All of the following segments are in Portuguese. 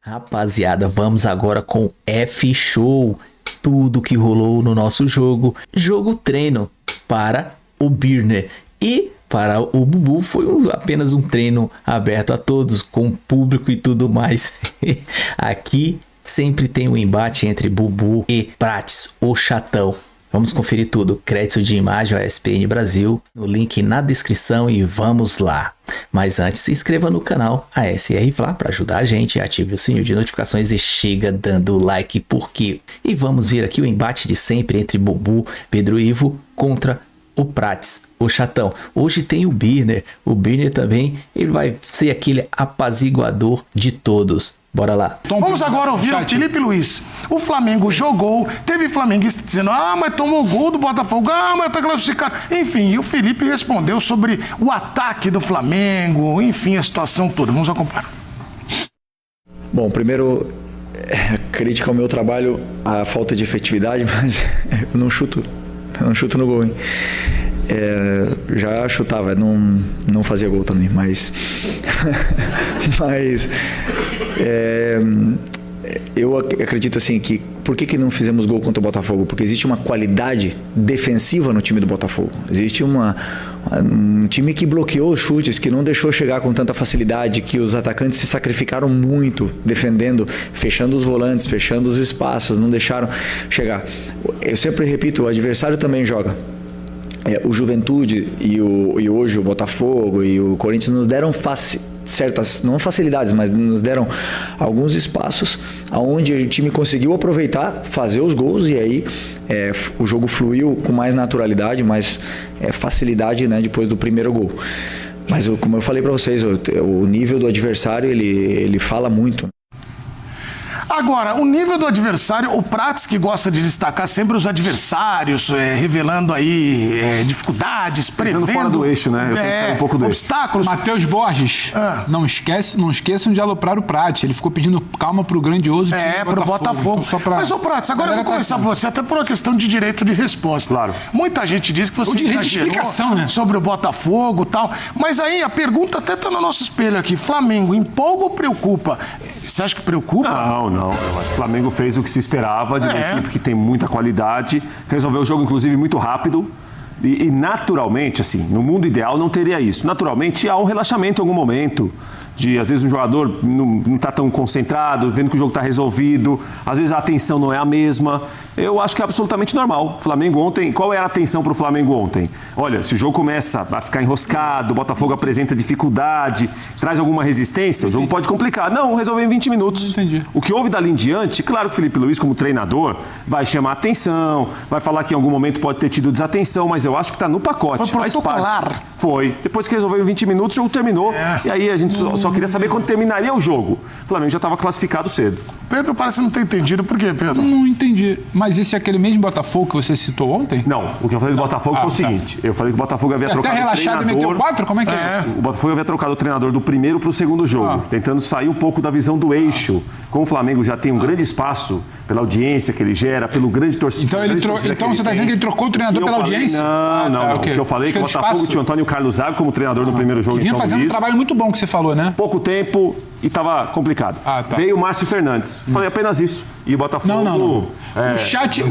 Rapaziada, vamos agora com F-Show. Tudo que rolou no nosso jogo. Jogo treino para o Birner. E para o Bubu foi apenas um treino aberto a todos, com público e tudo mais. Aqui sempre tem um embate entre Bubu e Prates, o chatão. Vamos conferir tudo. Crédito de imagem ao ESPN Brasil. O link na descrição e vamos lá. Mas antes, se inscreva no canal ASR Fla para ajudar a gente. Ative o sininho de notificações e chega dando like porque... E vamos ver aqui o embate de sempre entre Bubu, Pedro Ivo contra o Prates, o chatão. Hoje tem o Birner. O Birner também, ele vai ser aquele apaziguador de todos. Bora lá. Vamos agora ouvir o Felipe Luiz. O Flamengo jogou, teve flamenguista dizendo, mas tomou gol do Botafogo, mas tá classificado. Enfim, e o Felipe respondeu sobre o ataque do Flamengo, enfim, a situação toda. Vamos acompanhar. Bom, primeiro, crítica ao meu trabalho, a falta de efetividade, mas eu não chuto no gol, hein? Já chutava, não fazia gol também, mas eu acredito assim que por que não fizemos gol contra o Botafogo? Porque existe uma qualidade defensiva no time do Botafogo. Existe um time que bloqueou os chutes, que não deixou chegar com tanta facilidade, que os atacantes se sacrificaram muito defendendo, fechando os volantes, fechando os espaços, não deixaram chegar. Eu sempre repito, o adversário também joga. O Juventude e hoje o Botafogo e o Corinthians nos deram certas, não facilidades, mas nos deram alguns espaços onde o time conseguiu aproveitar, fazer os gols e aí o jogo fluiu com mais naturalidade, mais facilidade, né, depois do primeiro gol. Mas como eu falei para vocês, o nível do adversário ele fala muito. Agora, o nível do adversário, o Prates que gosta de destacar sempre os adversários, revelando aí dificuldades, prevendo... Pensando fora do eixo, né? Eu tenho que sair um pouco do obstáculos. Matheus Borges, não esqueçam de aloprar o Prates. Ele ficou pedindo calma pro grandioso time do pro Botafogo. Então, Mas, ô Prates, agora eu vou começar por você, até por uma questão de direito de resposta. Claro. Muita gente diz que você direito de explicação, né? Sobre o Botafogo e tal. Mas aí a pergunta até tá no nosso espelho aqui. Flamengo, empolga ou preocupa? Você acha que preocupa? Não. Eu acho que o Flamengo fez o que se esperava de uma equipe que tem muita qualidade. Resolveu o jogo, inclusive, muito rápido. E naturalmente, assim, no mundo ideal não teria isso. Naturalmente há um relaxamento em algum momento. Às vezes um jogador não está tão concentrado, vendo que o jogo está resolvido, às vezes a atenção não é a mesma. Eu acho que é absolutamente normal. O Flamengo ontem, qual era a atenção para o Flamengo ontem? Olha, se o jogo começa a ficar enroscado, o Botafogo apresenta dificuldade, traz alguma resistência, o jogo pode complicar. Não, resolveu em 20 minutos. Entendi. O que houve dali em diante, claro que o Felipe Luiz, como treinador, vai chamar atenção, vai falar que em algum momento pode ter tido desatenção, mas eu acho que está no pacote. Foi protocolar. Foi. Depois que resolveu em 20 minutos, o jogo terminou. E aí a gente só queria saber quando terminaria o jogo. O Flamengo já estava classificado cedo. Pedro parece não ter entendido. Por quê, Pedro? Não entendi. Mas esse é aquele mesmo Botafogo que você citou ontem? Não. O que eu falei do Botafogo foi o seguinte. Eu falei que o Botafogo havia trocado até relaxado o treinador. E meteu 4? Como é que é? O Botafogo havia trocado o treinador do primeiro para o segundo jogo, tentando sair um pouco da visão do eixo. Como o Flamengo já tem um grande espaço pela audiência que ele gera, pelo grande torcedor. Então você está dizendo que ele trocou o treinador pela audiência? Não. O que eu falei é que o Botafogo tinha o Antônio Carlos Zago como treinador no primeiro jogo em São Luís. Vinha fazendo um trabalho muito bom que você falou, né? Pouco tempo e estava complicado. Veio o Márcio Fernandes. Falei apenas isso. E o Botafogo... Não. O chat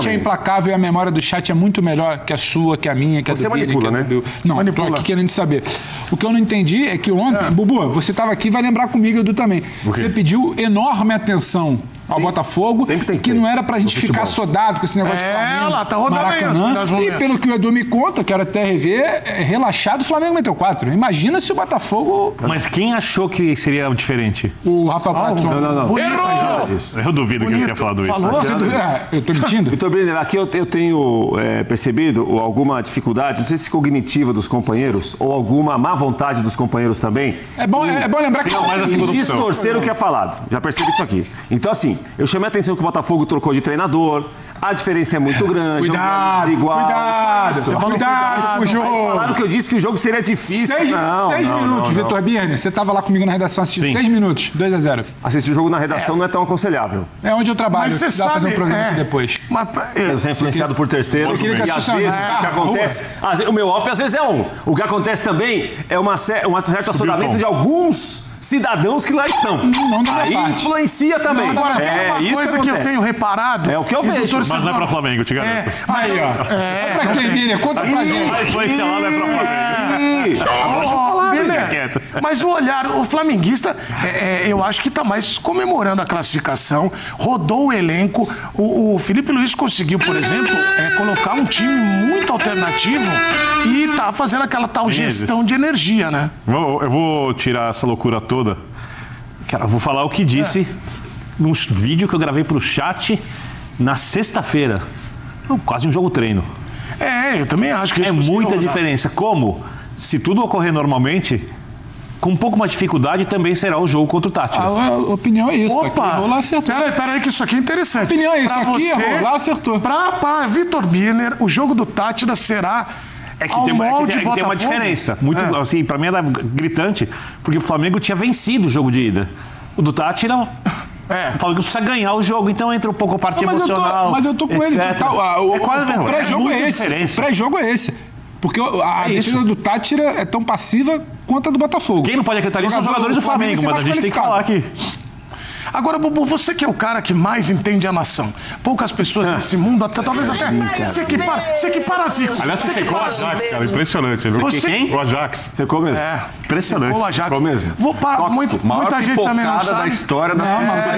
é implacável e a memória do chat é muito melhor que a sua, que a minha, que a do Billy. Você manipula, né? Não, estou aqui querendo saber. O que eu não entendi é que ontem... Bubu, você estava aqui, vai lembrar comigo, Edu também. Você pediu enorme atenção ao Botafogo, que não era pra gente ficar sodado com esse negócio de Flamengo, lá, tá rodando Maracanã. Aí, e pelo que o Edu me conta, quero até rever, relaxado, o Flamengo meteu 4. Imagina se o Botafogo... Mas quem achou que seria diferente? O Rafael Prates. Não. Errou! Eu duvido que ele tenha falado isso. Eu tô mentindo? Vitor Brenner, aqui eu tenho percebido alguma dificuldade, não sei se cognitiva dos companheiros, ou alguma má vontade dos companheiros também. É bom lembrar que... Distorcer o que é falado. Já percebi isso aqui. Então, assim, eu chamei a atenção que o Botafogo trocou de treinador, a diferença é muito grande. Cuidado com o jogo. Claro que eu disse que o jogo seria difícil. 6 minutos, Vitor Birner. Você estava lá comigo na redação assistindo. 6 minutos, 2-0. Assistir o jogo na redação não é tão aconselhável. É onde eu trabalho. Mas você sabe fazer um programa aqui depois. Eu sou influenciado por terceiros. E às vezes o que acontece... O meu off às vezes é um. O que acontece também é um certo assodamento de alguns cidadãos que lá estão. Não da Aí minha parte. influencia também. Agora, tem uma isso coisa que eu tenho reparado. É o que eu vejo. Mas não é pra Flamengo, te garanto. Aí, ó. É pra quem, Miriam? Conta pra gente. A influência lá não é pra Flamengo. Beleza. Mas o olhar, o flamenguista, eu acho que está mais comemorando a classificação, rodou o elenco. O Felipe Luiz conseguiu, por exemplo, colocar um time muito alternativo e tá fazendo aquela tal gestão de energia, né? Eu vou tirar essa loucura toda. Cara, eu vou falar o que disse num vídeo que eu gravei pro chat na sexta-feira. Quase um jogo treino. Eu também acho que É eles conseguiram muita rodar. diferença. Como, se tudo ocorrer normalmente, com um pouco mais de dificuldade também será o jogo contra o Tátira. A opinião é isso. Aqui, Opa! Rolar acertou. Peraí, que isso aqui é interessante. Opinião é isso. Pra Aqui, você, Rolar acertou. Pra Vitor Birner, o jogo do Tátira será É que, ao tem, molde é que tem uma Botafogo? diferença. Muito, assim, pra mim era gritante, porque o Flamengo tinha vencido o jogo de ida. O do Tátira... Fala que precisa ganhar o jogo, então entra um pouco a parte emocional. Mas eu tô com ele. etc. O quase mesmo. O pré-jogo muita é esse. diferença. O pré-jogo é esse. Porque a defesa do Tátira é tão passiva quanto a do Botafogo. Quem não pode acreditar nisso são os jogadores do Flamengo, mas a gente tem que falar aqui. Agora, Bubu, você que é o cara que mais entende a nação. Poucas pessoas nesse mundo, talvez até você que parasita. Aliás, você secou o Ajax, cara. Impressionante, viu? Você- Quem? O Ajax. Secou mesmo. Impressionante. O Ajax. Secou mesmo. Muita gente também não da sabe. história das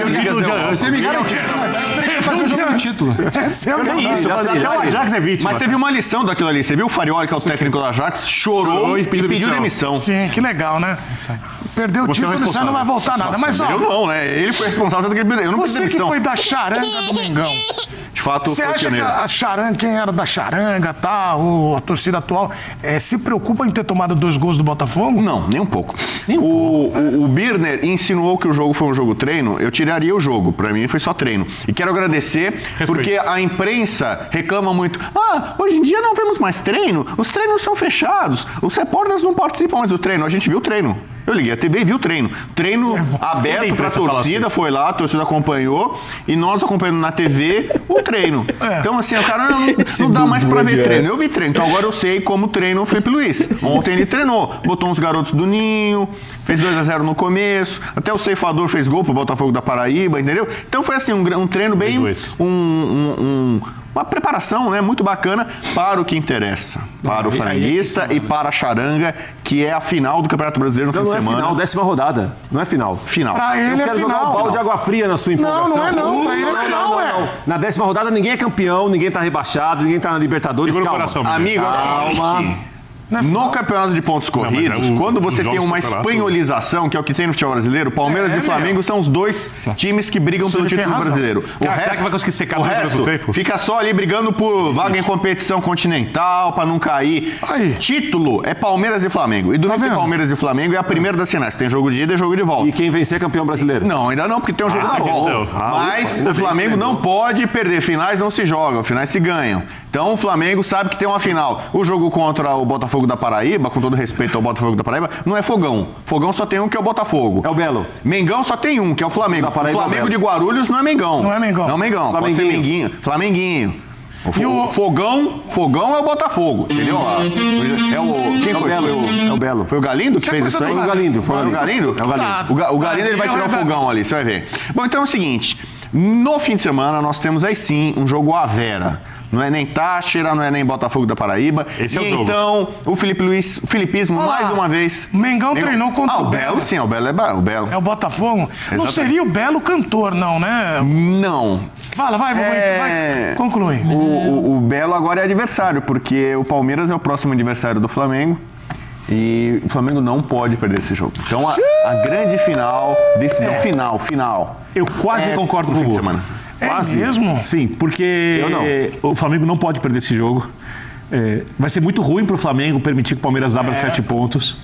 E o título de antes. Você me garantiu que na véspera ele fazer o jogo do título. Essa é a verdade. Isso, até o Ajax é vítima. Mas teve uma lição daquilo ali. Você viu o Farioli, que é o técnico do Ajax, chorou e pediu demissão. Sim, que legal, né? Perdeu o Você é o título, isso aí não vai voltar nada. Mas, ó, Eu não, né? Ele foi responsável tanto que ele pediu. Eu não pedi você que demissão. foi da charanga do Mengão. De fato, Você foi acha que pioneiro. a charanga, quem era da charanga, a torcida atual, se preocupa em ter tomado 2 gols do Botafogo? Não, nem um pouco. O Birner insinuou que o jogo foi um jogo treino, eu tiraria o jogo. Pra mim foi só treino. E quero agradecer, porque a imprensa reclama muito. Hoje em dia não vemos mais treino, os treinos são fechados, os repórteres não participam mais do treino. A gente viu o treino. Eu liguei a TV e vi o treino. Treino aberto pra torcida, foi lá, a torcida acompanhou, e nós acompanhando na TV o treino. Então, assim, o cara não dá mais pra ver treino. Eu vi treino, então agora eu sei como treina o Felipe Luiz. Ontem ele treinou, botou uns garotos do Ninho, fez 2-0 no começo, até o ceifador fez gol pro Botafogo da Paraíba, entendeu? Então foi assim, um treino bem... Uma preparação, né, muito bacana para o que interessa. Para o flamenguista e para a charanga, que é a final do Campeonato Brasileiro no fim de Não é semana. final, 10ª rodada. Não é final. Final. Pra ele Eu quero é jogar final. um balde de água fria na sua empolgação. Não é não. Pra ele é final, ué. Na 10ª rodada ninguém é campeão, ninguém tá rebaixado, ninguém tá na Libertadores. Segura o Calma. coração, menino. Amigo, Calma. no campeonato de pontos corridos, quando você tem uma espanholização, que é o que tem no futebol brasileiro, Palmeiras e Flamengo são os dois times que brigam pelo título brasileiro. O Será que vai conseguir secar o dois ao mesmo resto tempo? fica só ali brigando por vaga em competição continental, pra não cair. Aí. Título é Palmeiras e Flamengo. E do vendo? Palmeiras e Flamengo é a primeira das finais. Tem jogo de ida e jogo de volta. E quem vencer é campeão brasileiro. Não, ainda não, porque tem um jogo da essa volta. questão. Mas o Flamengo não pode perder. Finais não se jogam, finais se ganham. Então o Flamengo sabe que tem uma final. O jogo contra o Botafogo da Paraíba, com todo respeito ao Botafogo da Paraíba, não é fogão. Fogão só tem um, que é o Botafogo. É o Belo. Mengão só tem um, que é o Flamengo. Da O Paraíba Flamengo é o de Belo. Guarulhos não é Mengão. Não é Mengão. Não é Mengão. Pode ser Flamenguinho. Flamenguinho. E o- Fogão é o Botafogo, entendeu? Quem É o foi? Belo. É o Belo. Foi o Galindo que Você fez é isso coisa aí? do O Galindo. Foi Foi o Galindo? É o Galindo. Tá. O Galindo ele vai tirar o fogão ali, você vai ver. Bom, então é o seguinte. No fim de semana nós temos aí sim um jogo à Vera. Não é nem Táchira, não é nem Botafogo da Paraíba. Esse é o e jogo. então, o Felipe Luiz, o filipismo, Olha lá. mais uma vez. Mengão treinou contra o o Belo. Belo. Sim, o Belo é o Belo. É o Botafogo? Não Exatamente. seria o Belo cantor, não, né? Não. Fala, vai, vai. Conclui. O Belo agora é adversário, porque o Palmeiras é o próximo adversário do Flamengo. E o Flamengo não pode perder esse jogo. Então, a grande final, decisão final. Eu quase concordo com o fim de Hugo. semana. É mesmo? Sim, porque Eu não. o Flamengo não pode perder esse jogo. Vai ser muito ruim para o Flamengo permitir que o Palmeiras abra 7 pontos.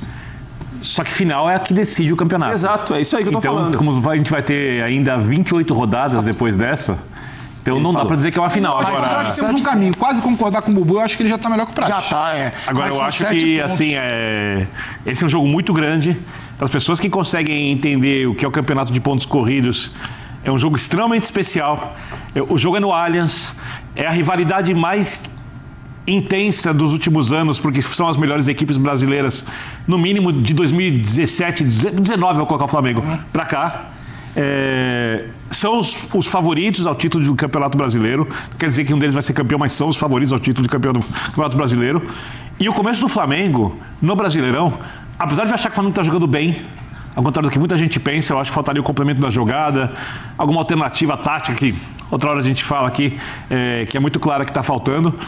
Só que final é a que decide o campeonato. Exato, é isso aí que eu tô Então, falando. como a gente vai ter ainda 28 rodadas depois dessa, então não dá para dizer que é uma final. Mas eu Agora, acho que temos um caminho. Quase concordar com o Bubu, eu acho que ele já tá melhor que o Prato. Já tá, Agora Mas eu são acho 7 que pontos. assim, esse é um jogo muito grande. Para as pessoas que conseguem entender o que é o campeonato de pontos corridos, é um jogo extremamente especial. O jogo é no Allianz, é a rivalidade mais intensa dos últimos anos, porque são as melhores equipes brasileiras, no mínimo de 2017, 19, vou colocar o Flamengo, pra cá. São os favoritos ao título do Campeonato Brasileiro. Não quer dizer que um deles vai ser campeão, mas são os favoritos ao título de campeão do Campeonato Brasileiro. E o começo do Flamengo no Brasileirão, apesar de eu achar que o Flamengo está jogando bem, ao contrário do que muita gente pensa, eu acho que faltaria o complemento da jogada, alguma alternativa tática que outra hora a gente fala aqui, que é muito clara que está faltando.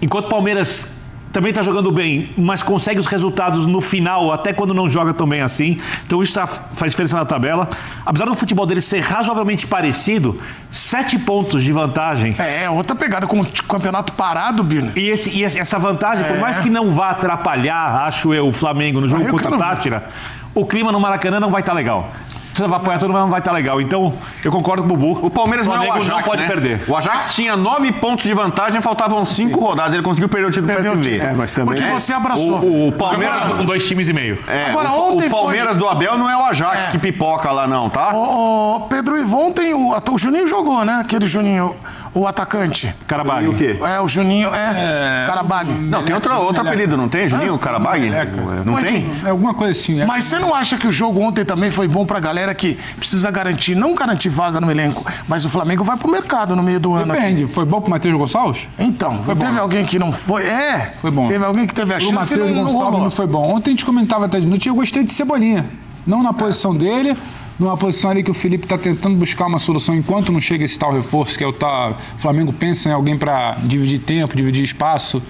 Enquanto o Palmeiras também está jogando bem, mas consegue os resultados no final, até quando não joga tão bem assim. Então isso faz diferença na tabela. Apesar do futebol dele ser razoavelmente parecido, 7 pontos de vantagem. Outra pegada com o campeonato parado, Birner. E essa vantagem, por mais que não vá atrapalhar, acho eu, o Flamengo no jogo contra o Tátira, o clima no Maracanã não vai estar legal. Você vai apoiar todo mundo, não vai estar legal. Então, eu concordo com o Bubu. O Palmeiras não é o Ajax, não pode perder. O Ajax tinha 9 pontos de vantagem, faltavam 5 rodadas. Ele conseguiu perder o título do PSV. Mas também Porque você abraçou. O Palmeiras com 2 times e meio. Agora, o ontem Palmeiras do Abel não é o Ajax que pipoca lá não, tá? Pedro, e ontem o Juninho jogou, né? Aquele Juninho, o atacante. Carabag. O quê? O Juninho, Carabag. Não, tem outro apelido, não tem? Juninho Carabag? Não Mas, tem? enfim, É alguma coisa assim, Mas você não acha que o jogo ontem também foi bom pra galera que precisa garantir, não garantir vaga no elenco, mas o Flamengo vai pro mercado no meio do ano aqui. Depende. Foi bom pro Matheus Gonçalves? Então, teve alguém que não foi? Foi bom. Teve alguém que teve a O chance e Matheus não Gonçalves rolou. não foi bom. Ontem a gente comentava até de noite, eu gostei de Cebolinha. Não na posição dele, numa posição ali que o Felipe está tentando buscar uma solução enquanto não chega esse tal reforço, que é o Flamengo pensa em alguém para dividir tempo, dividir espaço,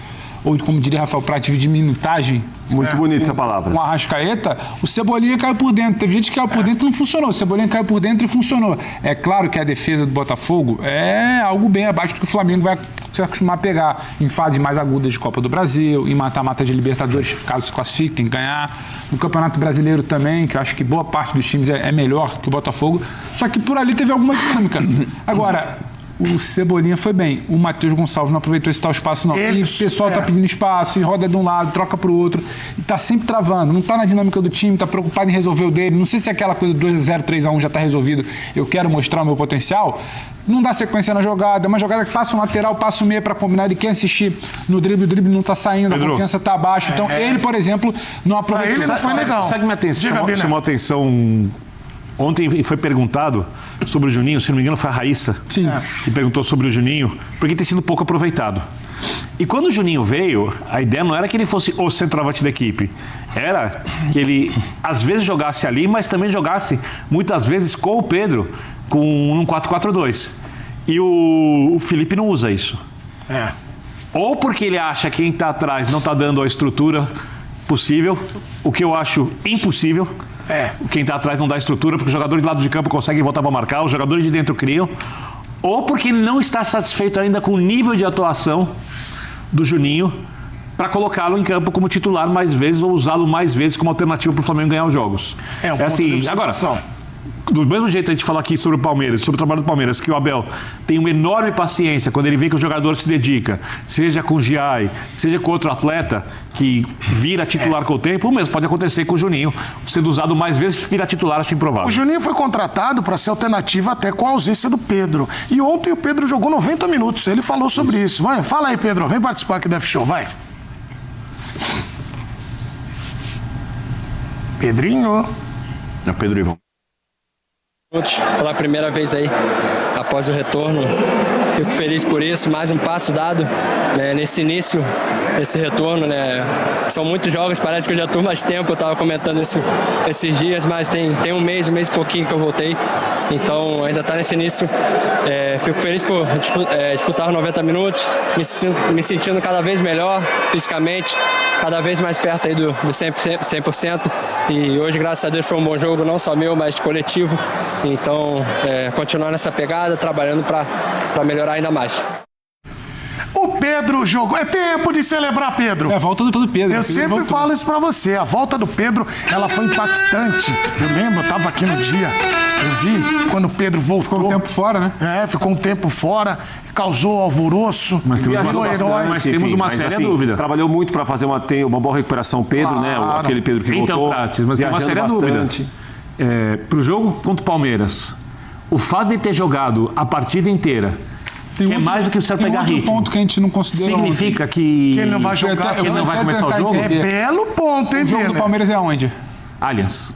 ou como diria Rafael Prata, dividir minutagem. Muito bonita essa palavra. Com a Arrascaeta, o Cebolinha caiu por dentro. Teve gente que caiu por dentro e não funcionou. O Cebolinha caiu por dentro e funcionou. É claro que a defesa do Botafogo é algo bem abaixo do que o Flamengo vai se acostumar a pegar em fases mais agudas de Copa do Brasil, em mata-mata de Libertadores, caso se classifiquem, ganhar. No Campeonato Brasileiro também, que eu acho que boa parte dos times é melhor que o Botafogo. Só que por ali teve alguma dinâmica. Agora, o Cebolinha foi bem. O Matheus Gonçalves não aproveitou esse tal espaço, não. E o pessoal tá pedindo espaço, e roda de um lado, troca pro outro. E tá sempre travando. Não tá na dinâmica do time, tá preocupado em resolver o dele. Não sei se aquela coisa do 2-0, 3-1 já tá resolvido. Eu quero mostrar o meu potencial. Não dá sequência na jogada. É uma jogada que passa um lateral, passa o meia pra combinar. Ele quer assistir no drible, o drible não tá saindo, a confiança tá abaixo. Então, ele, por exemplo, não aproveitou. Ele não foi legal. Sabe minha atenção? Chamou a atenção. Ontem foi perguntado sobre o Juninho, se não me engano foi a Raíssa que perguntou sobre o Juninho, porque tem sido pouco aproveitado. E quando o Juninho veio, a ideia não era que ele fosse o centroavante da equipe, era que ele às vezes jogasse ali, mas também jogasse muitas vezes com o Pedro, com um 4-4-2. E o Felipe não usa isso. Ou porque ele acha que quem está atrás não está dando a estrutura possível, o que eu acho impossível. Quem está atrás não dá estrutura, porque os jogadores de lado de campo conseguem voltar para marcar, os jogadores de dentro criam. Ou porque ele não está satisfeito ainda com o nível de atuação do Juninho para colocá-lo em campo como titular mais vezes ou usá-lo mais vezes como alternativa para o Flamengo ganhar os jogos. Um assim, agora, do mesmo jeito a gente fala aqui sobre o Palmeiras, sobre o trabalho do Palmeiras, que o Abel tem uma enorme paciência quando ele vê que o jogador se dedica, seja com o Giai, seja com outro atleta que vira titular com o tempo, o mesmo pode acontecer com o Juninho, sendo usado mais vezes, vira titular, acho improvável. O Juninho foi contratado para ser alternativa até com a ausência do Pedro. E ontem o Pedro jogou 90 minutos, ele falou sobre isso. Vai, fala aí, Pedro, vem participar aqui do F-Show, vai. Pedrinho. É o Pedro Ivan. Pela primeira vez aí, após o retorno, fico feliz por isso, mais um passo dado, né, nesse início, esse retorno, né, são muitos jogos, parece que eu já estou mais tempo, eu estava comentando esses dias, mas tem um mês e pouquinho que eu voltei, então ainda está nesse início, fico feliz por disputar 90 minutos, me sentindo cada vez melhor fisicamente, cada vez mais perto aí do 100%, e hoje, graças a Deus, foi um bom jogo, não só meu, mas coletivo. Então, continuar nessa pegada, trabalhando para melhorar ainda mais. O Pedro jogou. É tempo de celebrar, Pedro. É a volta do Pedro. Eu sempre falo isso pra você. A volta do Pedro, ela foi impactante. Eu lembro, eu tava aqui no dia. Eu vi quando o Pedro voltou. Ficou um tempo fora, né? Ficou um tempo fora. Causou alvoroço. Mas temos uma séria dúvida. Trabalhou muito para fazer uma boa recuperação. Pedro, né? Aquele Pedro que voltou. Mas tem uma séria dúvida. Para o jogo contra o Palmeiras, o fato de ter jogado a partida inteira Que é mais do que o Ciro pegar outro ritmo. ponto que a gente não considerou. Significa que Que ele não vai jogar, que ele não vai começar o jogo? É belo ponto, hein, O jogo do Birner? Palmeiras é onde? Allianz.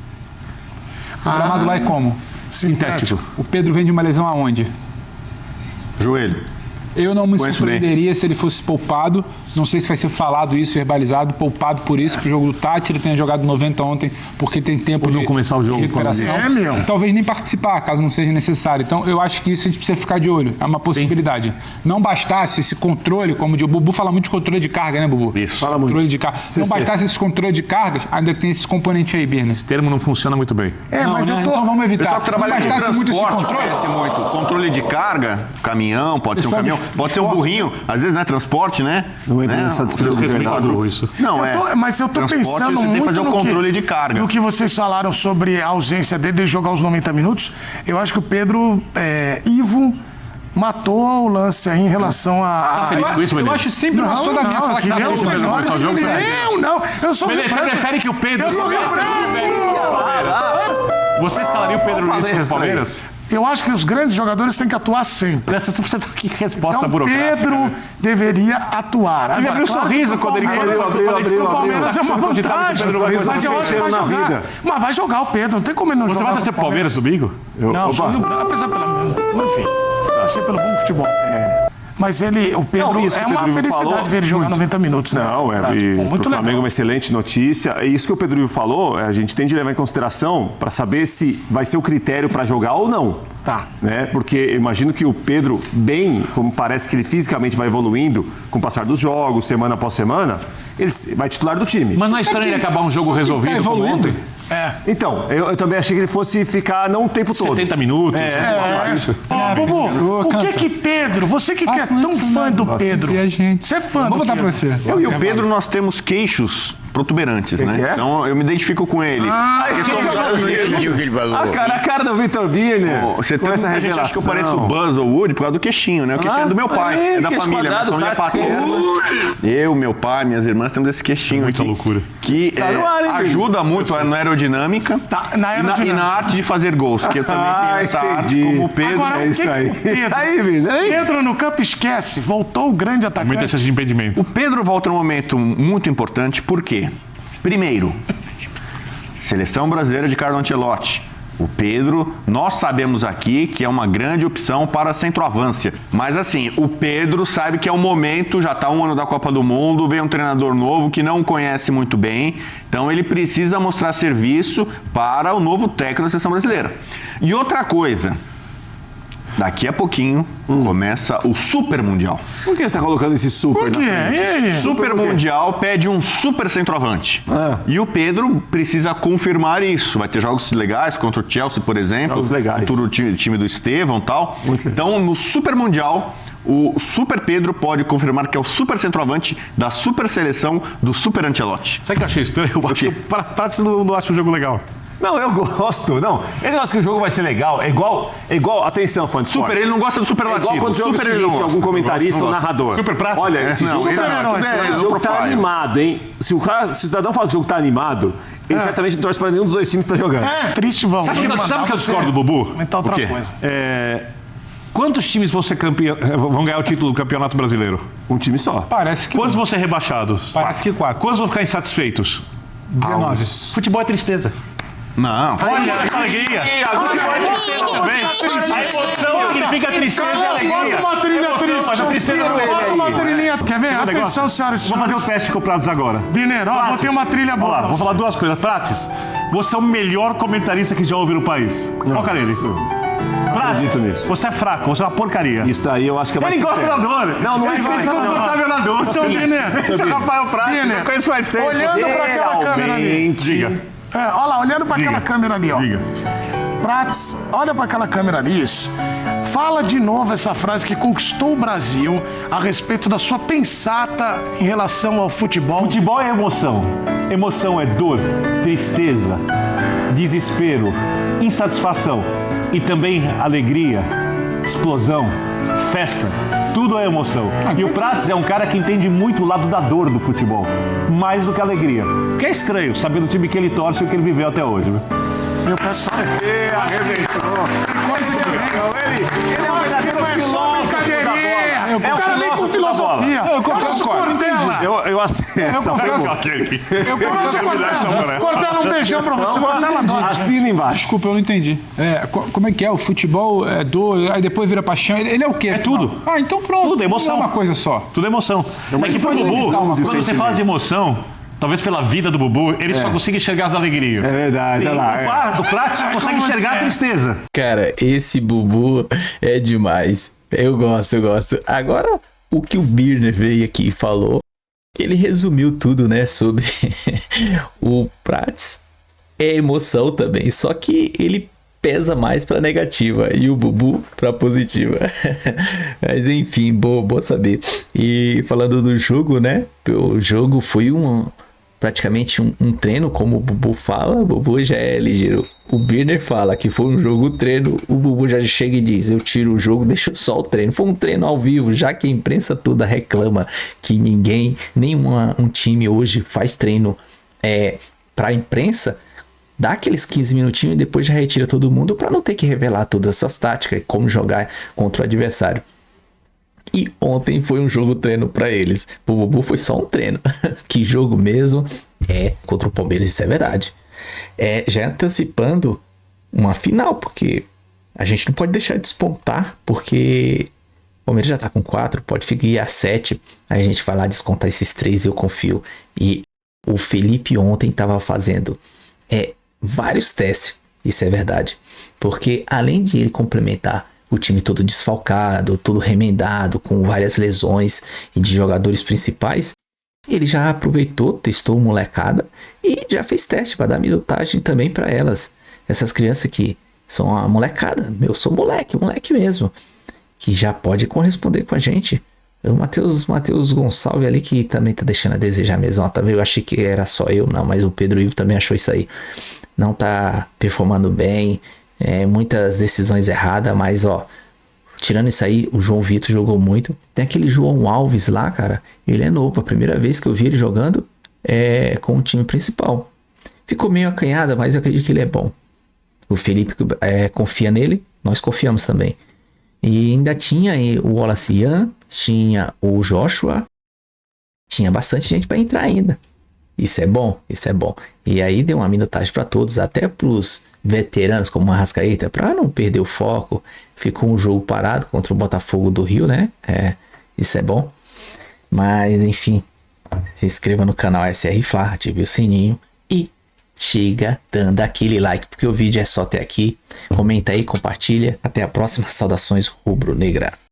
O gramado lá é como? Sintético. O Pedro vem de uma lesão aonde? Joelho. Eu não me Conheço surpreenderia se ele fosse poupado. Não sei se vai ser falado isso, verbalizado, poupado por isso, pro jogo do Tati. Ele tenha jogado 90 ontem, porque tem tempo Ou não de começar o jogo de por causa recuperação. disso. É, meu. Talvez nem participar, caso não seja necessário. Então, eu acho que isso a gente precisa ficar de olho. É uma possibilidade. Não bastasse esse controle, como o Bubu fala muito de controle de carga, né, Bubu? Isso. Fala muito. Controle de carga. Não bastasse esse controle de cargas, ainda tem esse componente aí, Birner. Esse termo não funciona muito bem. Não, mas né? eu tô... Então vamos O evitar. pessoal que Não trabalha com bastasse muito esse transporte controle. conhece muito. Controle de carga, caminhão, pode ser um Pessoal caminhão, de pode ser um esporte, burrinho. Às vezes, né, transporte, né? Não entra né? nessa disputa Os seus de quadros. isso. Não, Mas eu tô Transporte, pensando você tem muito que fazer o no controle de carga. No que vocês falaram sobre a ausência dele de jogar os 90 minutos. Eu acho que o Pedro Ivo matou o lance aí em relação a... Tá feliz com isso, Eu Menezes? acho sempre uma soda minha falar que tá feliz com Pedro isso. começar o jogo, Não, eu sou... Menezes, você prefere que o Pedro... Eu sou Você escalaria o Pedro Luiz para o Palmeiras? Eu acho que os grandes jogadores têm que atuar sempre. Você tá que resposta Então, burocrática. Pedro deveria atuar. Ele abriu um sorriso quando ele O Palmeiras é uma vantagem. Pedro vai Mas eu acho que vai na jogar. vida. Mas vai jogar o Pedro, não tem como ele não Você jogar. vai torcer pro Palmeiras domingo? Não, sou apesar pela... Enfim, torcer pelo bom futebol. Mas o Pedro, Não, isso que é o uma Pedro felicidade falou, ver ele jogar 90 minutos, né? Não, Prático. pro Muito Flamengo é legal. uma excelente notícia. É isso que o Pedro Ivo falou, a gente tem de levar em consideração para saber se vai ser o critério para jogar ou não. Tá. Né? Porque eu imagino que o Pedro, bem, como parece que ele fisicamente vai evoluindo com o passar dos jogos, semana após semana, ele vai titular do time. Mas não é estranho ele acabar um jogo resolvido como evoluindo. ontem? Então, eu também achei que ele fosse ficar não o tempo todo. 70 minutos. Ô, Bubu, o que Pedro, você que é tão fã do Pedro, E a gente? você é fã Vou do botar pra Pedro? você. Eu e o Pedro, nós temos queixos protuberantes, né? que é? Então eu me identifico com ele. Porque somos brasileiros. A cara do Vitor Birner. Você tem com essa muita gente acha que eu pareço o revelação. Buzz ou Woody por causa do queixinho, né? O queixinho é do meu pai, é da queixo família, quadrado, minha família tá? paterna. Eu, meu pai, minhas irmãs temos esse queixinho Muita aqui. loucura. Que no ar, hein, ajuda muito na aerodinâmica e na arte de fazer gols. Que eu também tenho essa arte entendi. como o Pedro. Agora, É isso aí. Pedro, Aí, Birner, aí. Pedro no campo esquece, voltou o grande Muita atacante. chance de impedimento. O Pedro volta num momento muito importante, por quê? Primeiro, seleção brasileira de Carlo Ancelotti. O Pedro, nós sabemos aqui que é uma grande opção para centroavância. Mas assim, o Pedro sabe que é o momento, já está um ano da Copa do Mundo, vem um treinador novo que não conhece muito bem. Então ele precisa mostrar serviço para o novo técnico da seleção brasileira. E outra coisa, daqui a pouquinho começa o Super Mundial. Por que você está colocando esse super Por na quê? frente? E aí? Super Mundial pede um super centroavante. E o Pedro precisa confirmar isso. Vai ter jogos legais contra o Chelsea, por exemplo. Jogos legais. Contra o time do Estevão e tal. Então, no Super Mundial, o Super Pedro pode confirmar que é o super centroavante da super seleção do Super Ancelotti. Sabe o que eu achei estranho? Eu acho que o Prates não acha o jogo legal. Não, eu gosto. Não, ele acha que o jogo vai ser legal. É igual atenção, fã de esporte. Super, ele não gosta do É superlativo. igual quando joga o Super ele não seguinte, gosta. algum comentarista Não ou gosta. narrador. Super prato? Olha, esse jogo, Super-herói, esse jogo tá animado, hein? Se o cidadão fala que o jogo tá animado, ele certamente não torce pra nenhum dos dois times que tá jogando. É triste, vamos. Sabe o que eu discordo do Bubu? Comentar outra O quê? coisa. Quantos times vão ganhar o título do Campeonato Brasileiro? Um time só. Parece que Quantos vão ser rebaixados? Parece que 4. Quantos vão ficar insatisfeitos? 19. Futebol é tristeza. Não. Olha essa alegria. A emoção significa tristeza e alegria. Bota uma trilha triste. Mas a tristeza não é. Bota uma trilhinha. Quer ver? Atenção, senhoras e Vou fazer senhores. o teste com o Prates agora. Biner, ó, botei uma trilha Vamos boa. lá, vou falar duas coisas. Prates, você é o melhor comentarista que já ouviu no país. Foca nele. Acredito Prates, nisso. você é fraco, você é uma porcaria. Isso daí eu acho que é mais Ele gosta da sincero. dor. Não, não é Ele mais. fez confortável na dor. Então, Biner, Esse é o Rafael Prates, Biner, eu conheço faz tempo. olhando pra aquela câmera ali. Realmente. Diga. Olha lá, olhando pra aquela câmera ali, ó. Diga. Prates, olha pra aquela câmera ali, isso. Fala de novo essa frase que conquistou o Brasil a respeito da sua pensata em relação ao futebol. Futebol é emoção. Emoção é dor, tristeza, desespero, insatisfação e também alegria, explosão, festa. Tudo é emoção. E o Prates é um cara que entende muito o lado da dor do futebol, mais do que a alegria. Que é estranho, sabendo o time que ele torce e o que ele viveu até hoje. Né? Meu pessoal. Ele é um verdadeiro filósofo da bola. essa foi confesso- boa. Eu confesso, Cortella, um beijão pra você. Cortella adora. Assina embaixo. Desculpa, eu não entendi. Como é que é? O futebol é dor, aí depois vira paixão. Ele é o quê? É afinal? tudo. Ah, então pronto. Tudo, é emoção. Não é uma coisa só. Tudo é emoção. É que pro pode Bubu, listar uma quando coisa. você fala de emoção, talvez pela vida do Bubu, ele só consegue enxergar as alegrias. É verdade, olha lá. O Plat só consegue enxergar a tristeza. Cara, esse Bubu é demais. Eu gosto. Agora, o que o Birner veio aqui e falou, ele resumiu tudo, né, sobre o Prats. É emoção também, só que ele pesa mais pra negativa e o Bubu pra positiva. Mas enfim, bom saber. E falando do jogo, né, o jogo foi praticamente um treino, como o Bubu fala. O Bubu já é ligeiro. O Birner fala que foi um jogo treino, o Bubu já chega e diz: eu tiro o jogo, deixo só o treino. Foi um treino ao vivo, já que a imprensa toda reclama que nenhum time hoje faz treino pra imprensa. Dá aqueles 15 minutinhos e depois já retira todo mundo para não ter que revelar todas essas táticas, como jogar contra o adversário. E ontem foi um jogo treino para eles. O Bubu foi só um treino. Que jogo mesmo contra o Palmeiras, isso é verdade. Já antecipando uma final, porque a gente não pode deixar de despontar, porque o Palmeiras já tá com 4, pode ficar a 7. Aí a gente vai lá descontar esses 3 e eu confio. E o Felipe ontem tava fazendo vários testes, isso é verdade. Porque além de ele complementar o time todo desfalcado, todo remendado, com várias lesões e de jogadores principais, ele já aproveitou, testou molecada e já fez teste para dar minutagem também para elas. Essas crianças que são a molecada, eu sou moleque mesmo, que já pode corresponder com a gente. O Matheus Gonçalves ali, que também tá deixando a desejar mesmo. Eu achei que era só eu, não, mas o Pedro Ivo também achou isso aí. Não tá performando bem, muitas decisões erradas, mas tirando isso aí, o João Vitor jogou muito. Tem aquele João Alves lá, cara, ele é novo, a primeira vez que eu vi ele jogando com o time principal. Ficou meio acanhada, mas eu acredito que ele é bom. O Felipe confia nele, nós confiamos também. E ainda tinha o Wallace Ian, tinha o Joshua, tinha bastante gente para entrar ainda. Isso é bom. E aí deu uma minutagem para todos, até para os veteranos como o Arrascaeta, para não perder o foco. Ficou um jogo parado contra o Botafogo do Rio, né? Isso é bom. Mas enfim, se inscreva no canal SR Fla, ative o sininho e chega dando aquele like, porque o vídeo é só até aqui. Comenta aí, compartilha. Até a próxima. Saudações rubro-negra.